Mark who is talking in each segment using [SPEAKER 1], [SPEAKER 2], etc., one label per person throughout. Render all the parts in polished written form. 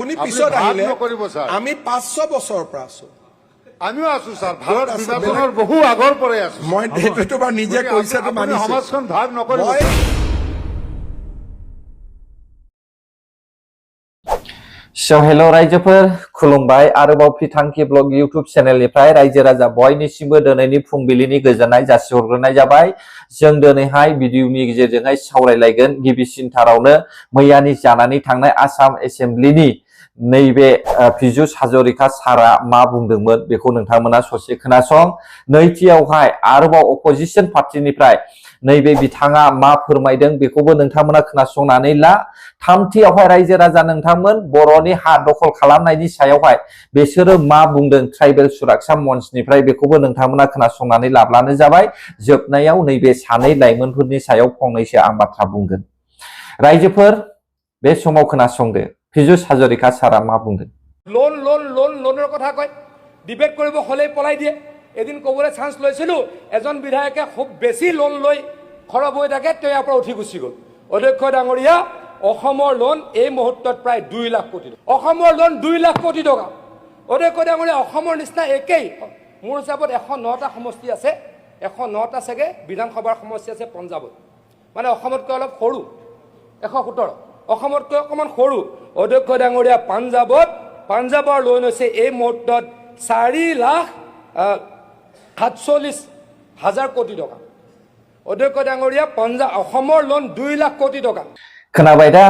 [SPEAKER 1] আপুনি পিছত আহিলে আমি 500 বছৰৰ পৰা আছো
[SPEAKER 2] আমিও আছো স্যার ভাৰত বিভাজনৰ বহু আগৰ পৰাই আছো
[SPEAKER 1] মই এইটো বা নিজে কৈছে তো মানিছো
[SPEAKER 2] সমাজখন ভাগ নকৰিব
[SPEAKER 3] So hello रायजोफोर खुलुमबाय आरोबाव फिथांखि ब्लग YouTube चेनेलनिफ्राय रायजो राजा बयनिसिमबो दिनैनि फुंबिलिनि गोजोननाय जासिहरग्रोनाय जाबाय जों दिनैहाय भिडिअनि गेजेरजोंहाय सावरायलायगोन गिबिसिनथारावनो मैयानि जानानै थांनाय आसाम एसेम्ब्लिनि नैबे पीयूष हाजरिका सारा मा बुंदोंमोन बेखौ नोंथांमोना ससे खोनासं नैथियावहाय आरोबाव अपोजिशन पार्टिनिफ्राय नैबे बिथाङा मा फोरमायदों बेखौबो नोंथांमोना खोनासंनानै ला थामथियावहाय रायजो राजा नोंथांमोन बर'नि हा दखल खालामनायनि सायावहाय बिसोरो मा बुंदों ट्राइबेल सुरक्षा मन्चनिफ्राय बेखौबो नोंथांमोना खोनासंनानै लाब्लानो जाबाय जोबनायाव नैबे सानै लाइमोनफोरनि सायाव फंनैसो आं बाथ्रा बुंगोन रायजोफोर बे समाव खोनासंदो पीयूष हाजरिका सारा मा बुंदों
[SPEAKER 4] लोনৰ কথা কয় ডিবেট কৰিব হলে পলাই দিয়ে এদিন কবলে চান্স লৈছিলো এজন বিধায়কে খুব বেছি লোন লৈ খৰব হৈ থাকে তেওঁ পৰা উঠি গুচি গল অধ্যক্ষ ডাঙৰীয়া অসমৰ লোন এই মুহূৰ্তত প্ৰায় 2 লাখ কোটি অসমৰ লোন 2 লাখ কোটি টকা অধ্যক্ষ ডাঙৰীয়া অসমৰ নিচিনা একেই মোৰ হিচাপত 109টা সমষ্টি আছে 109টা চাগে বিধানসভাৰ সমষ্টি আছে পঞ্জাবত মানে অসমতকৈ অলপ সৰু 117 অসমতকৈ অকমান সৰু অধ্যক্ষ ডাঙৰীয়া পাঞ্জাবৰ লোন হৈছে এই মুহূৰ্তত 4,47,000 কোটি টকা অধ্যক্ষ ডাঙৰীয়া অসমৰ লোন 2 লাখ কোটি টকা
[SPEAKER 3] खोनाबाय दा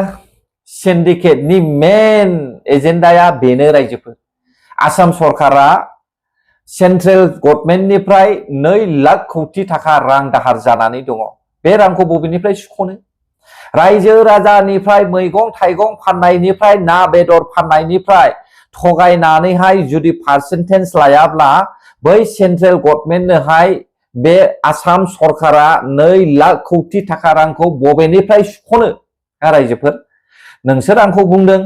[SPEAKER 3] सिन्डिकेटनि मेन एजेन्डाया बेनो रायजोफोर आसाम सरकारा सेन्ट्रेल गभर्नमेन्टनिफ्राय 2 लाख कोटी थाखा रां दाहार जानानै दङ बे रांखौ बबेनिफ्राय सुख'नो रायजो राजानिफ्राय मैगं थाइगं फाननायनिफ्राय ना बेदर फाननायनिफ्राय थगायनानैहाय जुदि पार्सेन्टेज लायाब्ला बै सेन्ट्रेल गभर्नमेन्टनोहाय बे आसाम सरकारा 2 लाख कोटी थाखा रांखौ बबेनिफ्राय सुख'नो रायजोफोर नोंसोर आंखौ बुंदों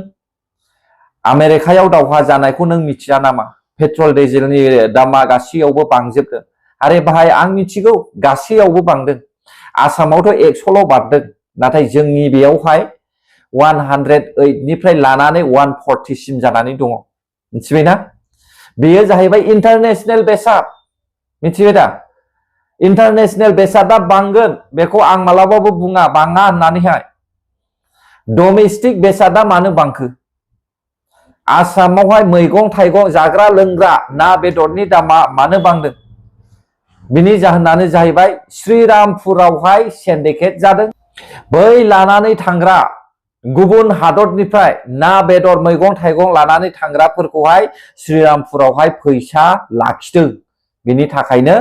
[SPEAKER 3] आमेरिकायाव दावहा जानायखौ नों मिथिया नामा पेट्रल डिजेलनि दामा गासैयावबो बांजोबदों आरो बाहाय आं मिथिगौ गासैयावबो बांदों आसामावथ' 100ल' बारदों नाथाय जोंनि बेयावहाय 108 निफ्राय लानानै 140 सिम जानानै दङ मिथिबायना बेयो जाहैबाय इन्टारनेशनेल बेसाद मिथिबाय दा इन्टारनेशनेल बेसादा बांगोन बेखौ आं मालाबाबो बुङा बाङा होननानैहाय डोमेस्टिक बेसादा मानो बांखो आसामावहाय मैगं थाइगं जाग्रा लोंग्रा ना बेदरनि दामा मानो बांदों बिनि जाहोनानो जाहैबाय श्रीरामपुरावहाय सिन्डिकेट जादों बै लानानै थांग्रा गुबुन हादरनिफ्राय ना बेदर मैगं थाइगं लानानै थांग्राफोरखौहाय श्रीरामपुरावहाय फैसा लाखिदों बिनि थाखायनो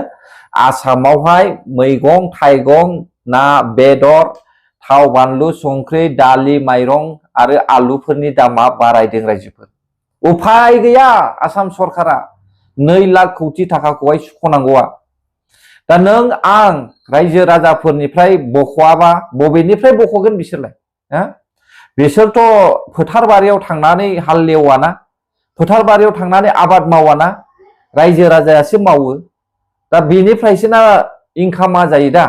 [SPEAKER 3] आसामावहाय मैगं थाइगं ना बेदर थाव बानलु संख्रि दालि माइरं आरो आलुफोरनि दामा बारायदों रायजोफोर उपाय गैया आसाम सरकारा 2 लाख कोटी थाखाखौहाय सुख'नांगौआ दा नों आं रायजो राजाफोरनिफ्राय बख'आबा बबेनिफ्राय बख'गोन बिसोरलाय बिसोरथ' फोथार बारियाव थांनानै हालेवाना फोथार बारियाव थांनानै आबाद मावाना रायजो राजायासो मावो दा बेनिफ्रायसो ना इनकामा जायो दा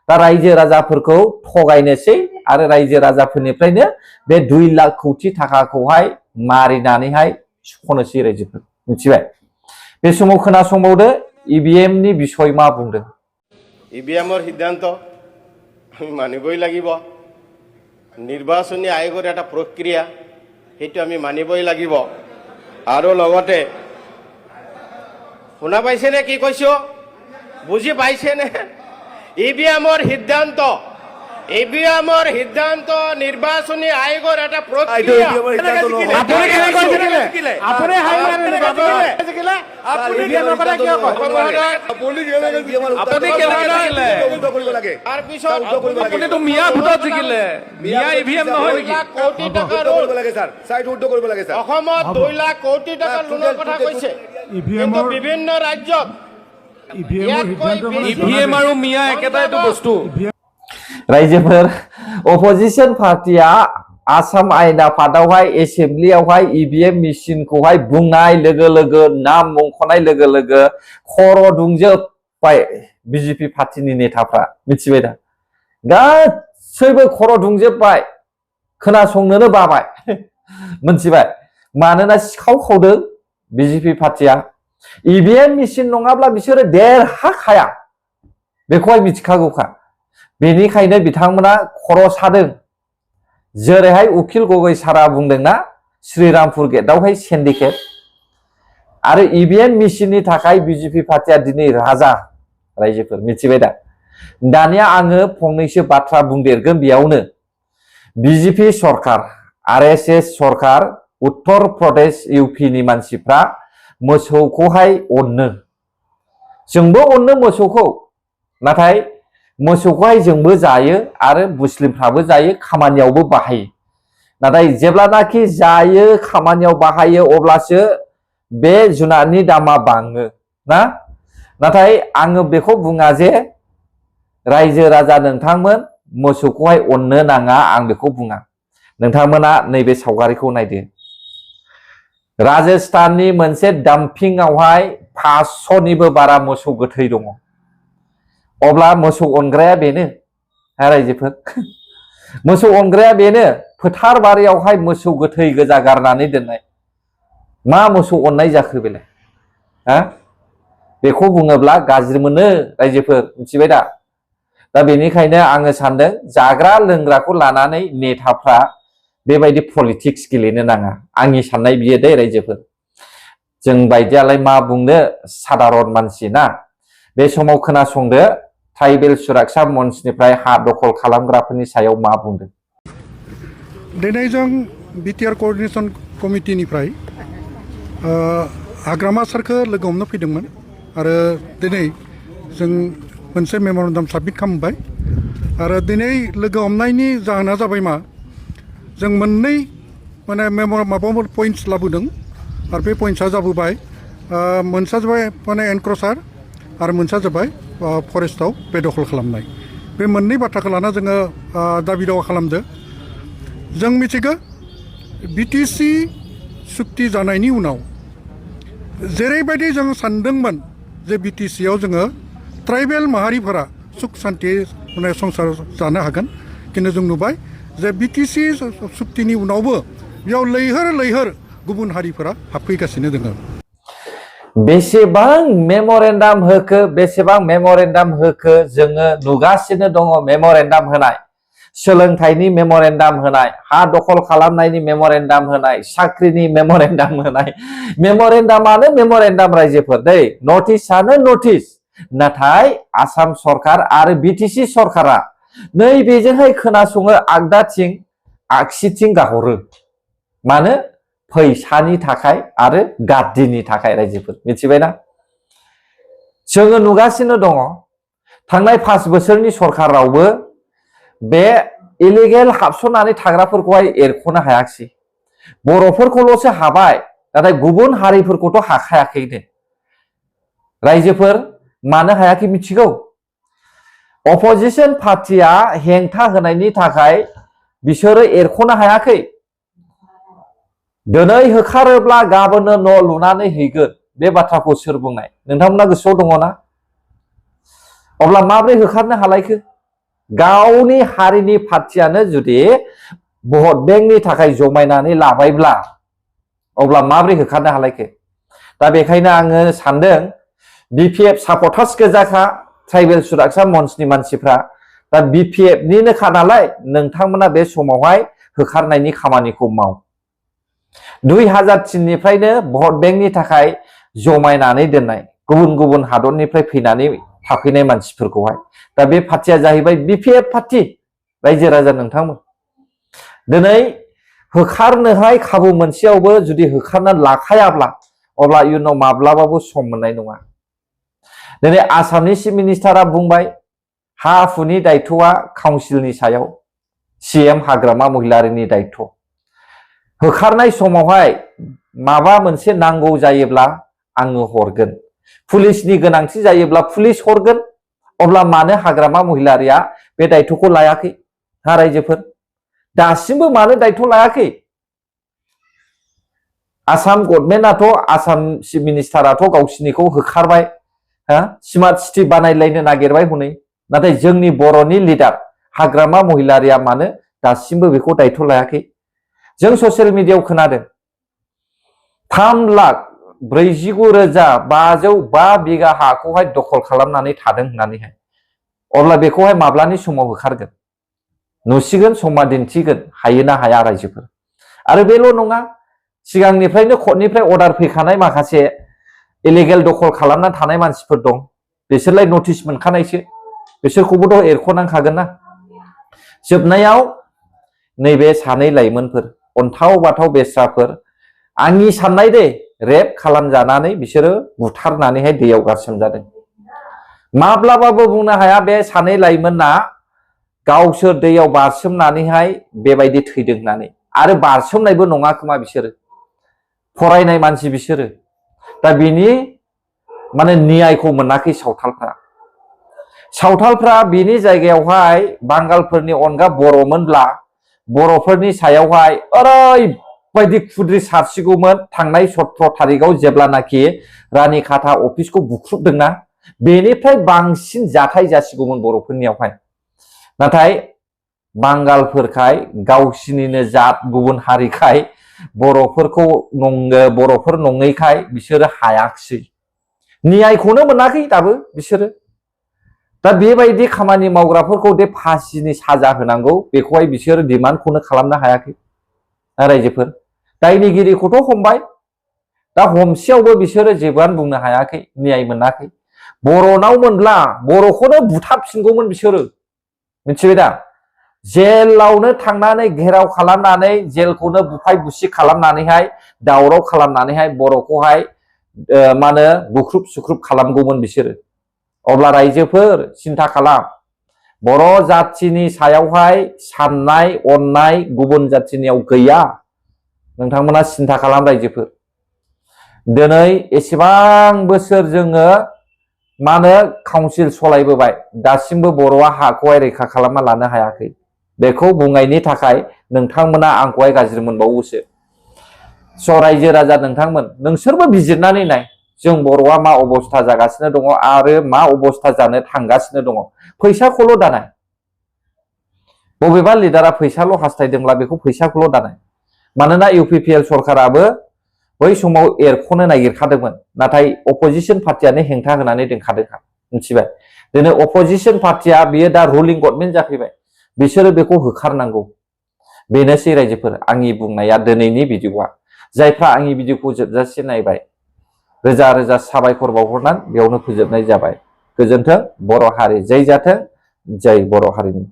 [SPEAKER 3] रायजो राजाफोरखौ थगायनोसै आरो रायजो राजाफोरनिफ्रायनो बे 2 लाख कोटी थाखाखौहाय मारिनानैहाय सुख'नोसै रायजोफोर मिथिबाय बे समाव खोनासंबावदो इभिएम नि बिषय मा बुंदों
[SPEAKER 5] ইভিএমৰ সিদ্ধান্ত আমি মানিবই লাগিব নিৰ্বাচনী আয়োগৰ এটা প্ৰক্ৰিয়া সেইটো আমি মানিবই লাগিব আৰু লগতে শুনা পাইছে নে কি কৈছো বুজি পাইছে নে ইভিএমৰ সিদ্ধান্ত নিৰ্বাচনী আয়োগৰ এটা প্ৰক্ৰিয়া আপুনি কেনে কৈছে আপুনি আপুনি ইভিএমৰ কথা কিয় কয় আপুনি কৰিব লাগে তাৰ পিছত আপুনিটো মিয়া ভোটত জিকিলে মিয়া ইভিএম নহয় নেকি কোটি টকা কৰিব লাগে স্যাৰ সাইড উদ্ধ কৰিব লাগে স্যাৰ অসমত 2 লাখ কোটি টকা লোনৰ কথা কৈছে কিন্তু বিভিন্ন ৰাজ্যত ইভিএম আৰু মিয়া একেটাইটো বস্তু
[SPEAKER 3] रायजोफोर अपोजिशन पार्टिया आसाम आयेन आफादावहाय एसेम्ब्लियावहाय इभिएम मेसिनखौहाय बुंनाय लोगो लोगो नाम मुंख'नाय लोगो लोगो खर' दुंजोबबाय बिजेपि पार्टिनि नेताफ्रा मिथिबाय दा गासैबो खर' दुंजोबबाय खोनासंनोनो बाबाय मिथिबाय मानोना सिखाव खावदों बिजेपि पार्टिया इभिएम मेसिन नङाब्ला बिसोरो देरहाखाया बेखौहाय मिथिखागौखा बेनिखायनो बिथांमोना खर' सादों जेरैहाय उकिल गगৈ सारा बुंदोंना श्रीरामपुर गेटआवहाय सिन्डिकेट आरो इभिएम मेसिननि थाखाय बिजेपि पार्टिया दिनै राजा रायजोफोर मिथिबाय दा दानिया आङो फंनैसो बाथ्रा बुंदेरगोन बेयावनो बिजेपि सरकार आरएसएस सरकार उत्तर प्रदेश इउपिनि मानसिफ्रा मोसौखौहाय अननो जोंबो अननो मोसौखौ नाथाय मोसौखौहाय जोंबो जायो आरो मुस्लिमफ्राबो जायो खामानियावबो बाहायो नाथाय जेब्लानाखि जायो खामानियाव बाहायो अब्लासो बे जुनारनि दामा बाङो ना नाथाय आङो बेखौ बुङा जे रायजो राजा नोंथांमोन मोसौखौहाय अननो नाङा आं बेखौ बुङा नोंथांमोना नैबे सावगारिखौ नायदो राजस्थाननि मोनसे डाम्पिंआवहाय 500निबो बारा मोसौ गोथै दङ अब्ला मोसौ अनग्राया बेनो रायजोफोर मोसौ अनग्राया बेनो फोथार बारियावहाय मोसौ गोथै गोजा गारनानै दोननाय मा मोसौ अननाय जाखो बेलाय हा बेखौ बुङोब्ला गाज्रि मोनो रायजोफोर मिथिबाय दा बेनिखायनो आङो सानदों जाग्रा लोंग्राखौ लानानै नेताफ्रा बेबायदि पलिटिक्स गेलेनो नाङा आंनि साननाय बियो दे रायजोफोर जों बायदियालाय मा बुंनो साधारन मानसि ना बे समाव खोनासंदो ट्राइबेल सुरक्षा मन्चनिफ्राय हा दखल खालामग्राफोरनि सायाव मा बुंदों
[SPEAKER 6] दिनै जों बिटिआर कोअर्डिनेशन कमिटिनिफ्राय हाग्रामा सारखौ लोगो हमनो फैदोंमोन आरो दिनै जों मोनसे मेम'रेन्डाम साबमिट खालामबाय आरो दिनै लोगो हमनायनि जाहोना जाबाय मा जों मोननै माने माबा पइन्ट्स लाबोदों आरो बे पइन्ट्सआ जाबोबाय मोनसेया जाबाय माने एनक्रचार आरो मोनसेया जाबाय फरेस्टआव बेदखल खालामनाय बे मोननै बाथ्राखौ लाना जोङो दाबि दावा खालामदो जों मिथिगौ बिटिसि सुक्ति जानायनि उनाव जेरैबायदि जों सानदोंमोन जे बिटिसिआव जोङो ट्राइबेल माहारिफोरा सुख शान्ति माने संसार जानो हागोन खिन्थु जों नुबाय जे बिटिसि सुक्तिनि उनावबो बेयाव लैहोर गुबुन हारिफोरा हाबफैगासिनो दङ
[SPEAKER 3] बेसेबां मेम'रेन्डाम होखो जोङो नुगासिनो दङ मेम'रेन्डाम होनाय सोलोंथाइनि मेम'रेन्डाम होनाय हा दखल खालामनायनि मेम'रेन्डाम होनाय साख्रिनि मेम'रेन्डाम होनाय मेम'रेन्डामानो मेम'रेन्डाम रायजोफोर दै नटिसआनो नटिस नाथाय आसाम सरकार आरो बिटिसि सरकारा नैबेजोंहाय खोनासङो आगदाथिं आगसिथिं गाहरो मानो फैसानि थाखाय आरो गाद्दिनि थाखाय रायजोफोर मिथिबायना जोङो नुगासिनो दङ थांनाय 5 बोसोरनि सरकारावबो बे इलिगेल हाबसननानै थाग्राफोरखौहाय एरख'नो हायाखिसै बर'फोरखौल'सो हाबाय नाथाय गुबुन हारिफोरखौथ' हाखायाखैनो रायजोफोर मानो हायाखै मिथिगौ अपोजिशन पार्टिया हेंथा होनायनि थाखाय बिसोरो एरख'नो हायाखै दिनै होखारोब्ला गाबोननो न' लुनानै हैगोन बे बाथ्राखौ सोर बुंनाय नोंथांमोना गोसोआव दङ ना अब्ला माब्रै होखारनो हालायखो गावनि हारिनि पार्टियानो जुदि भट बेंकनि थाखाय जमायनानै लाबायब्ला अब्ला माब्रै होखारनो हालायखो दा बेखायनो आङो सानदों बिपिएफ सापर्टार्स गोजाखा ट्राइबेल सुरक्षा मन्चनि मानसिफ्रा दा बिपिएफनिनोखा नालाय नोंथांमोना बे समावहाय होखारनायनि खामानिखौ माव 2003 निफ्रायनो भट बेंकनि थाखाय जमायनानै दोननाय गुबुन हादरनिफ्राय फैनानै थाफैनाय मानसिफोरखौहाय दा बे पार्टिया जाहैबाय बिपिएफ पार्टी रायजो राजा नोंथांमोन दिनै होखारनोहाय खाबु मोनसेयावबो जुदि होखारना लाखायाब्ला अब्ला इयुनाव माब्लाबाबो सम मोननाय नङा दिनै आसामनि चिफ मिनिस्टारा बुंबाय हा हुनि दायथ'आ काउन्सिलनि सायाव सीएम हाग्रामा महिलारिनि दायथ' होखारनाय समावहाय माबा मोनसे नांगौ जायोब्ला आङो हरगोन पुलिसनि गोनांथि जायोब्ला पुलिस हरगोन अब्ला मानो हाग्रामा महिलारिया बे दायथ'खौ लायाखै हा रायजोफोर दासिमबो मानो दायथ' लायाखै आसाम गभर्नमेन्टआथ' आसाम चिफ मिनिस्टाराथ' गावसिनिखौ होखारबाय स्मार्ट सिटी बानायलायनो नागिरबाय हनै नाथाय जोंनि बर'नि लिडार हाग्रामा महिलारिया मानो दासिमबो बेखौ दायथ' लायाखै जों ससियेल मिडियायाव खोनादों 3,49,505 बिगा हाखौहाय दखल खालामनानै थादों होननानैहाय अब्ला बेखौहाय माब्लानि समाव होखारगोन नुसिगोन समा दिन्थिगोन हायो ना हाया रायजोफोर आरो बेल' नङा सिगांनिफ्रायनो कर्टनिफ्राय अर्डार फैखानाय माखासे इलिगेल दखल खालामना थानाय मानसिफोर दं बिसोरलाय नटिस मोनखानायसो बिसोरखौबोथ' एरख'नांखागोन ना जोबनायाव नैबे सानै लाइमोनफोर अन्थाव बाथाव बेस्राफोर आंनि साननाय दे रेप खालामजानानै बिसोरो बुथारनानैहाय दैयाव गारसोमजादों माब्लाबाबो बुंनो हाया बे सानै लाइमोना गावसोर दैयाव बारसोमनानैहाय बेबायदि थैदों होननानै आरो बारसोमनायबो नङा खोमा बिसोरो फरायनाय मानसि बिसोरो दा बिनि माने न्यायखौ मोनाखै सावथालफ्रा बिनि जायगायावहाय बांगालफोरनि अनगा बर'मोनब्ला बर'फोरनि सायावहाय ओरैबायदि खुद्रि सारसिगौमोन थांनाय 17 थारिखआव जेब्लानाखि रानिखाथा अफिसखौ बुख्रुबदोंना बेनिफ्राय बांसिन जाथाय जासिगौमोन बर'फोरनियावहाय नाथाय बांगालफोरखाय गावसिनिनो जात गुबुन हारिखाय बर'फोर नङैखाय बिसोरो हायाखिसै न्यायखौनो मोनाखै दाबो बिसोरो दा बेबायदि खामानि मावग्राफोरखौ दे फासिनि साजा होनांगौ बेखौहाय बिसोरो डिमान्डखौनो खालामनो हायाखै रायजोफोर दायनिगिरिखौथ' हमबाय दा हमसेयावबो बिसोरो जेबोआनो बुंनो हायाखै न्याय मोनाखै बर'नाव मोनब्ला बर'खौनो बुथारफिनगौमोन बिसोरो मिथिबाय दा जेलावनो थांनानै घेराव खालामनानै जेलखौनो बुफाय बुसि खालामनानैहाय दावराव खालामनानैहाय बर'खौहाय मा होनो बुख्रुब सुख्रुब खालामगौमोन बिसोरो अब्ला रायजोफोर सिन्था खालाम बर' जाथिनि सायावहाय साननाय अननाय गुबुन जाथिनियाव गैया नोंथांमोना सिन्था खालाम रायजोफोर दिनै एसेबां बोसोर जोङो मा होनो काउन्सिल सलायबोबाय दासिमबो बर'आ हाखौहाय रैखा खालामना लानो हायाखै बेखौ बुंनायनि थाखाय नोंथांमोना आंखौहाय गाज्रि मोनबावोसो स' रायजो राजा नोंथांमोन नोंसोरबो बिजिरनानै नाय जों बर'आ मा अबस्था जागासिनो दङ आरो मा अबस्था जानो थांगासिनो दङ फैसाखौल' दानाय बबेबा लिडारा फैसाल' हास्थायदोंब्ला बेखौ फैसाखौल' दानाय मानोना इउपिपिएल सरकाराबो बै समाव एरख'नो नागिरखादोंमोन नाथाय अपोजिशन पार्टियानो हेंथा होनानै दोनखादोंखा मिथिबाय दिनै अपोजिशन पार्टिया बियो दा रुलिं गभर्नमेन्ट जाफैबाय बिसोरो बेखौ होखारनांगौ बेनोसै रायजोफोर आंनि बुंनाया दिनैनि भिडिअआ जायफ्रा आंनि भिडिअखौ जोबजासे नायबाय रोजा रोजा साबायखर बावहरनानै बेयावनो फोजोबनाय जाबाय गोजोन्थों बर' हारि जै जाथों जै बर' हारिनि